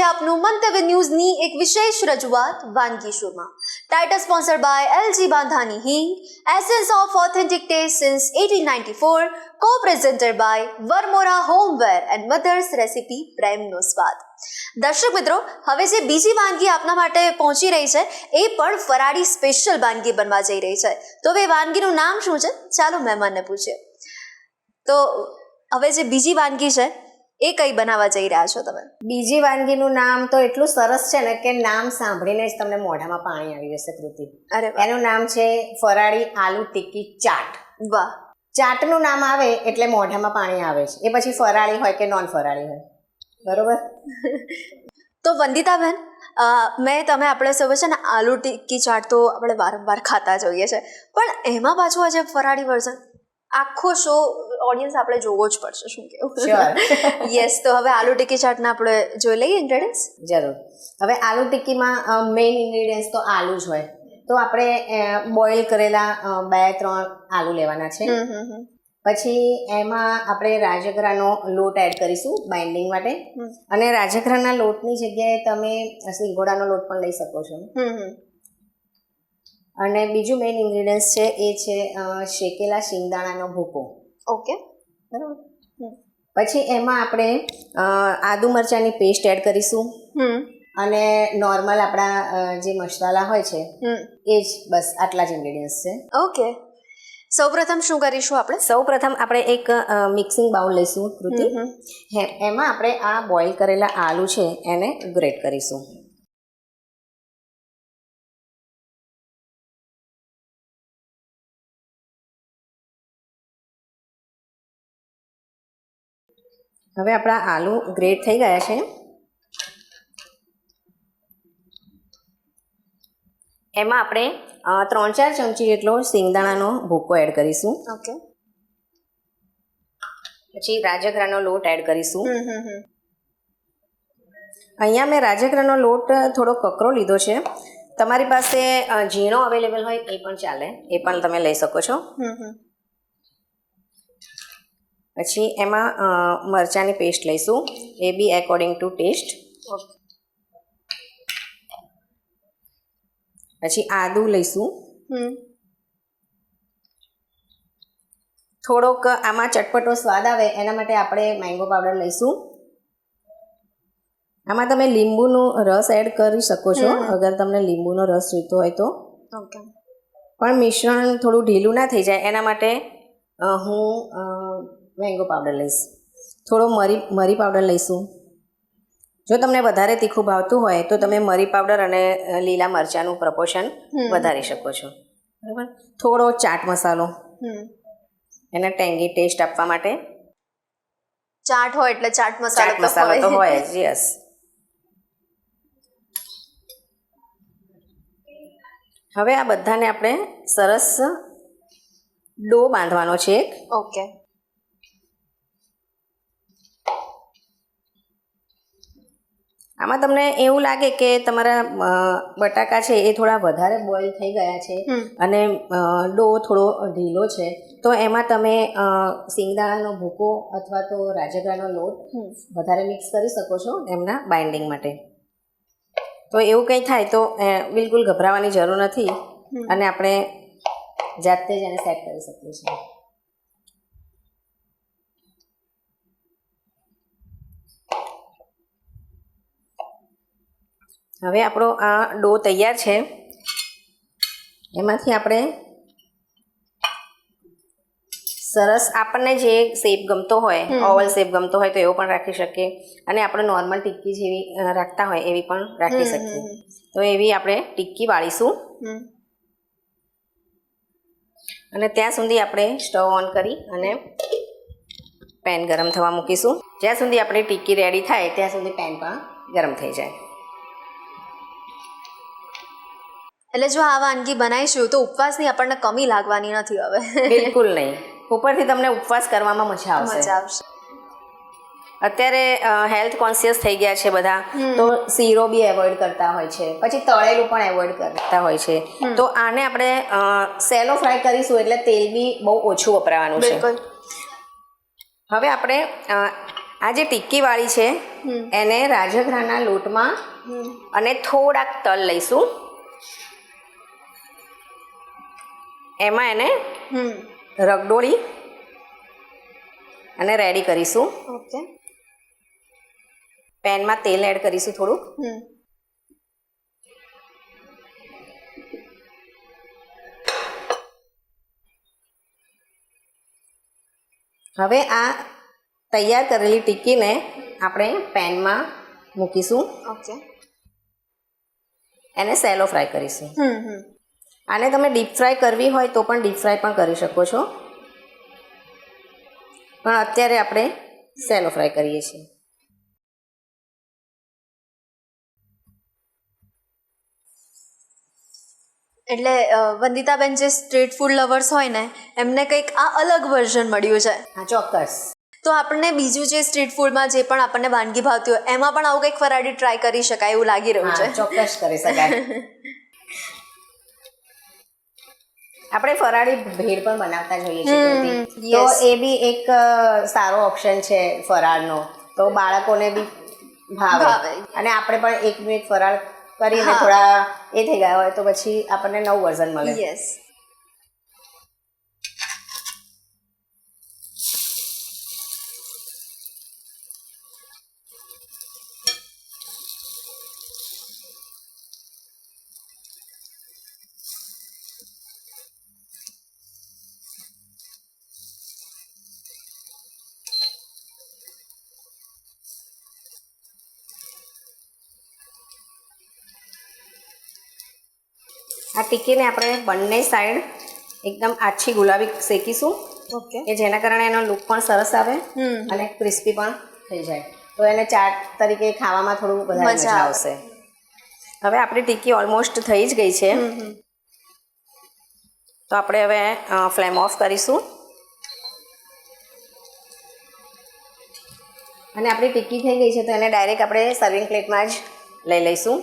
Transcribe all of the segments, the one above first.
આપનું મંતવ્ય ન્યૂઝની એક વિશેષ રજૂઆત વાનગી શોમાં. Title sponsored by LG Bandhani Hing, essence of authentic taste since 1894, co-presented by Varmora homeware and mother's recipe પ્રેમનો સ્વાદ. દર્શક મિત્રો, હવે જે બીજી વાનગી આપના માટે પહોંચી રહી છે એ પણ ફરાળી સ્પેશિયલ વાનગી બનવા જઈ રહી છે. તો હવે વાનગીનું નામ શું છે, ચાલો મહેમાનને પૂછીએ. તો હવે જે બીજી વાનગી છે એ કઈ બનાવવા જઈ રહ્યા છો તમે? બીજી વાનગીનું નામ તો એટલું સરસ છે ને કે નામ સાંભળીને જ તમને મોઢામાં પાણી આવી જશે કૃતિ. અરે એનું નામ છે ફરાળી આલુ ટિક્કી ચાટ. વાહ! ચાટનું નામ આવે એટલે મોઢામાં પાણી આવે છે, એ પછી ફરાળી હોય કે નોન ફરાળી હોય. બરોબર. તો વંદિતાબેન, તમે આપણે સૌ છે ને આલુ ટિક્કી ચાટ તો આપણે વારંવાર ખાતા જોઈએ છે, પણ એમાં પાછું આજે ફરાળી વર્ઝન, આખો શો ઓડિયન્સ આપણે જોવો જ પડશે. શું કેવું? યસ. તો હવે આલુ ટિક્કી ચાટના આપણે જોઈ લઈએ ઇન્ગ્રેડિયન્ટ્સ. જરૂર. હવે આલુ ટિક્કીમાં મેઇન ઇન્ગ્રેડિયન્ટ્સ તો આલુ જ હોય. તો આપણે બોઇલ કરેલા 2-3 આલુ લેવાના છે. પછી એમાં આપણે રાજગરાનો લોટ એડ કરીશું બાઇન્ડિંગ માટે. અને રાજગરાના લોટની જગ્યાએ તમે સિંગોડાનો લોટ પણ લઈ શકો છો. અને બીજું મેઇન ઇન્ગ્રેડિયન્ટ્સ છે એ છે શેકેલા શિંગદાણાનો ભૂકો. ઓકે, બરાબર. પછી એમાં આપણે આદુ મરચાંની પેસ્ટ એડ કરીશું. અને નોર્મલ આપણા જે મસાલા હોય છે એ જ, બસ આટલા જ ઇન્ગ્રેડિયન્ટ્સ છે. ઓકે. સૌપ્રથમ શું કરીશું આપણે? સૌપ્રથમ આપણે એક મિક્સિંગ બાઉલ લઈશું કૃતિ. એમાં આપણે આ બોઇલ કરેલા આલુ છે એને ગ્રેટ કરીશું. હવે આપણા આલુ ગ્રેટ થઈ ગયા છે. એમાં આપણે 3-4 ચમચી જેટલો શિંગદાણાનો ભૂકો એડ કરીશું. ઓકે. પછી રાજગરાનો લોટ એડ કરીશું. અહીંયા મેં રાજગરાનો લોટ થોડો કકરો લીધો છે. તમારી પાસે ઝીણો અવેલેબલ હોય એ પણ ચાલે, એ પણ તમે લઈ શકો છો. પછી એમાં મરચાંની પેસ્ટ લઈશું, એ બી એકોર્ડિંગ ટુ ટેસ્ટ. પછી આદુ લઈશું. થોડોક આમાં ચટપટો સ્વાદ આવે એના માટે આપણે મેંગો પાવડર લઈશું. આમાં તમે લીંબુનો રસ એડ કરી શકો છો અગર તમને લીંબુનો રસ જોઈતો હોય તો. ઓકે. પણ મિશ્રણ થોડું ઢીલું ના થઈ જાય એના માટે હું મેંગો પાવડર લઈશ. થોડો મરી પાવડર લઈશું. જો તમને વધારે તીખું ભાવતું હોય તો તમે મરી પાવડર અને લીલા મરચાંનું પ્રપોર્શન વધારી શકો છો. બરાબર. થોડો ચાટ મસાલો, એને ટેંગી ટેસ્ટ આપવા માટે. ચાટ હોય એટલે ચાટ મસાલો તો હોય જ. યસ. હવે આ બધાને આપણે સરસ ડો બાંધવાનો છે એક. ઓકે. આમાં તમને એવું લાગે કે તમારા બટાકા છે એ થોડા વધારે બોઇલ થઈ ગયા છે અને ડો થોડો ઢીલો છે, તો એમાં તમે શિંગદાણાનો ભૂકો અથવા તો રાજગરાનો લોટ વધારે મિક્સ કરી શકો છો એમના બાઇન્ડિંગ માટે. તો એવું કંઈ થાય તો બિલકુલ ગભરાવાની જરૂર નથી અને આપણે જાતે જ એને સેટ કરી શકીએ છીએ. હવે આપણો આ ડો તૈયાર છે. એમાંથી આપણે સરસ આપણને જે શેપ ગમતો હોય, ઓવલ શેપ ગમતો હોય તો એવો પણ રાખી શકીએ, અને આપણે નોર્મલ ટિક્કી જેવી રાખતા હોય એવી પણ રાખી શકીએ. તો એવી આપણે ટિક્કી વાળીશું. અને ત્યાં સુધી આપણે સ્ટવ ઓન કરી અને પેન ગરમ થવા મૂકીશું. જ્યાં સુધી આપણી ટિક્કી રેડી થાય ત્યાં સુધી પેન પણ ગરમ થઈ જાય. એટલે જો આ વાનગી બનાવીશું તો ઉપવાસની આપણને કમી લાગવાની નથી હવે. બિલકુલ નહીં. ઉપરથી તમને ઉપવાસ કરવામાં મજા આવશે. અત્યારે હેલ્થ કોન્શિયસ થઈ ગયા છે બધા, તો શીરો બી એવોઇડ કરતા હોય છે, પછી તળેલું પણ એવોઇડ કરતા હોય છે. તો આને આપણે સેલો ફ્રાય કરીશું એટલે તેલ બી બહુ ઓછું વપરાવાનું છે. હવે આપણે આ જે ટિક્કીવાળી છે એને રાજગરાના લોટમાં અને થોડાક તલ લઈશું, એમાં એને રગડોળી અને રેડી કરીશું. ઓકે. પેનમાં તેલ એડ કરીશું થોડુંક. હવે આ તૈયાર કરેલી ટિક્કીને આપણે પેનમાં મૂકીશું. ઓકે. એને સેલો ફ્રાય કરીશું. આને તમે ડીપ ફ્રાય કરવી હોય તો પણ ડીપ ફ્રાય પણ કરી શકો છો, પણ અત્યારે આપણે સેલો ફ્રાય કરીએ છીએ. એટલે વંદિતાબેન જે સ્ટ્રીટ ફૂડ લવર્સ હોય ને એમને કંઈક આ અલગ વર્ઝન મળ્યું છે. હા, ચોક્કસ. તો આપણને બીજું જે સ્ટ્રીટ ફૂડમાં જે પણ આપણને વાનગી ભાવતી હોય એમાં પણ આવું કંઈક ફરાળી ટ્રાય કરી શકાય એવું લાગી રહ્યું છે. ચોક્કસ કરી શકાય. આપણે ફરાળી ભેળ પણ બનાવતા જોઈએ છીએ, તો એ બી એક સારો ઓપ્શન છે ફરાળનો, તો બાળકોને બી ભાવે અને આપણે પણ એક ફરાળ કરીને થોડા એ થઈ ગયા હોય તો પછી આપણને નવું વર્ઝન મળે. યસ. આ ટિક્કીને આપણે બંને સાઈડ એકદમ આછી ગુલાબી શેકીશું. ઓકે. કે જેના કારણે એનો લુક પણ સરસ આવે અને ક્રિસ્પી પણ થઈ જાય, તો એને ચાટ તરીકે ખાવામાં થોડું વધારે મજા આવશે. હવે આપણી ટિક્કી ઓલમોસ્ટ થઈ જ ગઈ છે, તો આપણે હવે ફ્લેમ ઓફ કરીશું અને આપણી ટિક્કી થઈ ગઈ છે તો એને ડાયરેક્ટ આપણે સર્વિંગ પ્લેટમાં જ લઈ લઈશું.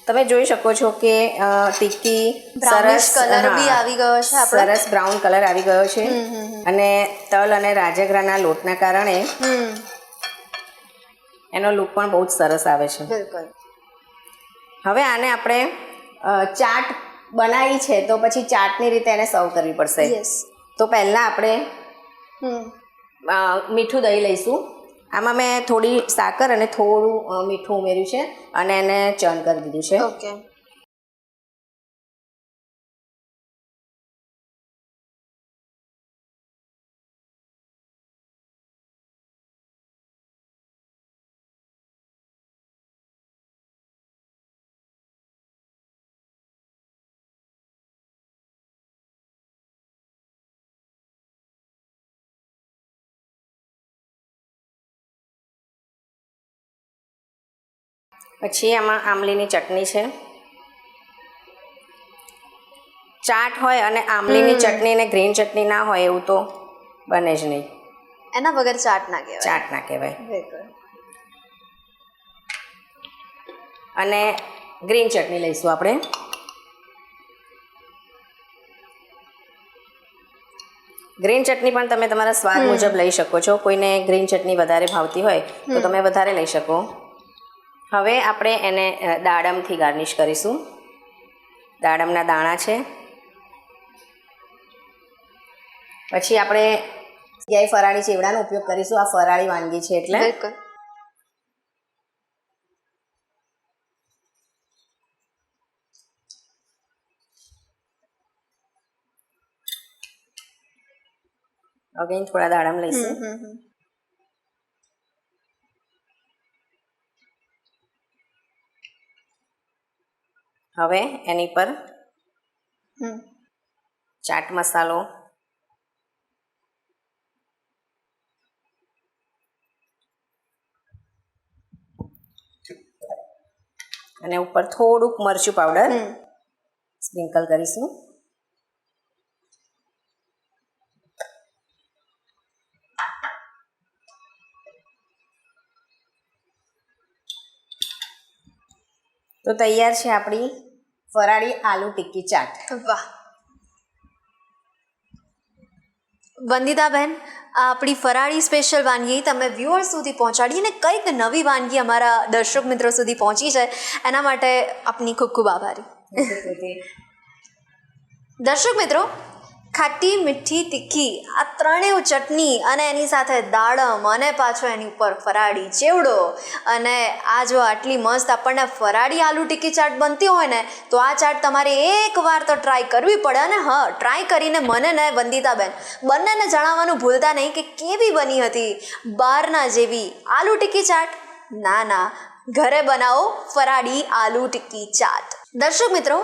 તમે જોઈ શકો છો કે ટિક્કી સરસ કલર બી આવી ગયો છે, સરસ બ્રાઉન કલર આવી ગયો છે અને તલ અને રાજગરાના લોટના કારણે એનો લુક પણ બહુ જ સરસ આવે છે. બિલકુલ. હવે આને આપણે ચાટ બનાવી છે તો પછી ચાટની રીતે એને સર્વ કરવી પડશે. તો પહેલાં આપણે મીઠું દહીં લઈશું. આમાં મેં થોડી સાકર અને થોડું મીઠું ઉમેર્યું છે અને એને ચર્ન કરી દીધું છે. ઓકે. પછી આમાં આમલીની ચટણી છે. ચાટ હોય અને આમલીની ચટણી ને ગ્રીન ચટણી ના હોય એવું તો બને જ નહીં. એના વગર ચાટ ના કહેવાય. ચાટ ના કહેવાય. બિલકુલ. અને ગ્રીન ચટણી લઈશું આપણે. ગ્રીન ચટણી પણ તમે તમારા સ્વાદ મુજબ લઈ શકો છો. કોઈને ગ્રીન ચટણી વધારે ભાવતી હોય તો તમે વધારે લઈ શકો. હવે આપણે એને દાડમથી ગાર્નિશ કરીશું. દાડમના દાણા છે. પછી આપણે જગ્યાએ ફરાળી ચેવડાનો ઉપયોગ કરીશું. આ ફરાળી વાનગી છે એટલે. બિલકુલ. અગેન થોડા દાડમ લઈશું. હવે એની પર ચાટ મસાલો, અને ઉપર થોડુંક મરચું પાવડર સ્પ્રિંકલ કરીશું. તો તૈયાર છે આપણી ફરાળી આલુ ટિક્કી ચાટ. વાહ વંદિતાબેન, આ આપણી ફરાળી સ્પેશિયલ વાનગી તમે વ્યુઅર્સ સુધી પહોંચાડી અને કંઈક નવી વાનગી અમારા દર્શક મિત્રો સુધી પહોંચી છે, એના માટે આપની ખૂબ ખૂબ આભારી. દર્શક મિત્રો, ખાટી મીઠી તીખી આ ત્રણેય ચટણી અને એની સાથે દાડમ અને પાછો એની ઉપર ફરાળી ચેવડો, અને આ જો આટલી મસ્ત આપણને ફરાળી આલુ ટિક્કી ચાટ બનતી હોય ને, તો આ ચાટ તમારે એકવાર તો ટ્રાય કરવી પડે. અને હા, ટ્રાય કરીને મને ને વંદિતાબેન બંનેને જણાવવાનું ભૂલતા નહીં કે કેવી બની હતી. બહારના જેવી આલુ ટિક્કી ચાટ? ના ના, ઘરે બનાવો ફરાળી આલુ ટિક્કી ચાટ. દર્શક મિત્રો,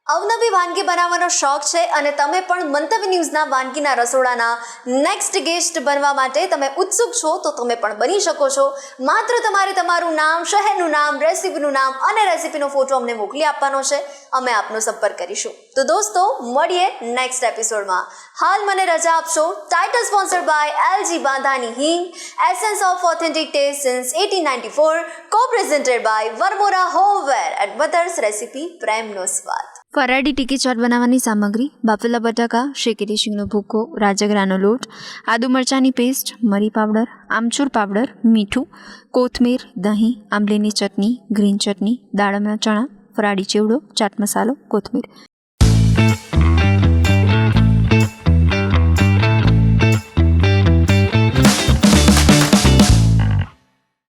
અવનવી વાનગી બનાવવાનો શોખ છે અને તમે પણ મંતવ્ય ન્યૂઝના વાનગીના રસોડાના નેક્સ્ટ ગેસ્ટ બનવા માટે તમે ઉત્સુક છો, તો તમે પણ બની શકો છો. માત્ર તમારે તમારું નામ, શહેરનું નામ, રેસીપીનું નામ અને રેસીપીનો ફોટો અમને મોકલી આપવાનો છે. અમે આપનો સંપર્ક કરીશું. તો દોસ્તો, મળીએ નેક્સ્ટ એપિસોડમાં. હાલ મને રજા આપશો. Title sponsored by LG Bandhani Hing, essence of authentic taste since 1894, co-presented by Varmora homeware and mother's recipe, પ્રેમનો સ્વાદ. ફરાળી ટિક્કી ચાટ બનાવવાની સામગ્રી: બાફેલા બટાકા, શેકેલી શીંગનો ભૂકો, રાજગરાનો લોટ, આદુ મરચાંની પેસ્ટ, મરી પાવડર, આમચૂર પાવડર, મીઠું, કોથમીર, દહીં, આંબલીની ચટણી, ગ્રીન ચટણી, દાડમના ચણા, ફરાળી ચેવડો, ચાટ મસાલો, કોથમીર.